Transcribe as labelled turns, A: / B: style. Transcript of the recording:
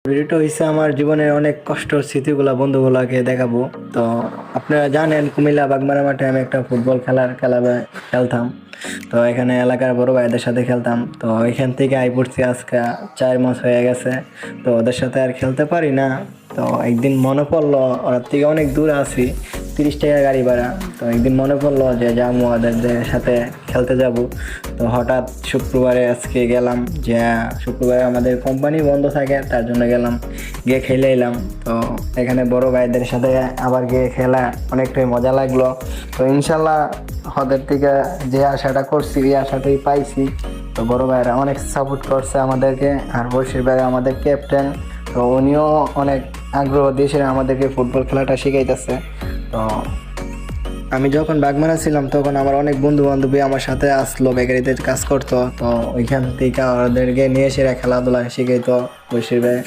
A: ভিডিওটা হয়েছে আমার জীবনের অনেক কষ্টের স্মৃতিগুলা বন্ধুগুলাকে দেখাবো। তো আপনারা জানেন কুমিল্লা বাগমারা মাঠে আমি একটা ফুটবল খেলতাম। তো এখানে এলাকার বড় ভাইদের সাথে খেলতাম। তো এখান থেকে আই পড়ছি আজকে 4 মাস হয়ে গেছে। তো ওদের সাথে আর খেলতে পারি না। তো একদিন মনে পড়লো ওর থেকে অনেক দূরে আছি, 30 টাকা গাড়ি ভাড়া। তো একদিন মনে পড়লো যে যাবো ওদের সাথে খেলতে যাব। তো হঠাৎ শুক্রবারে আজকে গেলাম, যে শুক্রবারে আমাদের কোম্পানি বন্ধ থাকে, তার জন্য গেলাম, গিয়ে খেলে এলাম। তো এখানে বড় ভাইদের সাথে আবার গিয়ে খেলা অনেকটাই মজা লাগলো। তো ইনশাল্লাহ ওদের থেকে যে আশাটা করছি এই আশাটাই পাইছি। তো বড় ভাইরা অনেক সাপোর্ট করছে আমাদেরকে, আর বশির ভাই আমাদের ক্যাপ্টেন। তো উনিও অনেক আগ্রহ দিয়েছে আমাদেরকে ফুটবল খেলাটা শিখাইতেছে। তো আমি যখন বাগমারা ছিলাম তখন আমার অনেক বন্ধু বান্ধবী আমার সাথে আসলো, বেকারিতে কাজ করতো। তো ওইখান থেকে ওদেরকে নিয়ে এসে খেলাধুলা শিখাইতো বশির ভাই।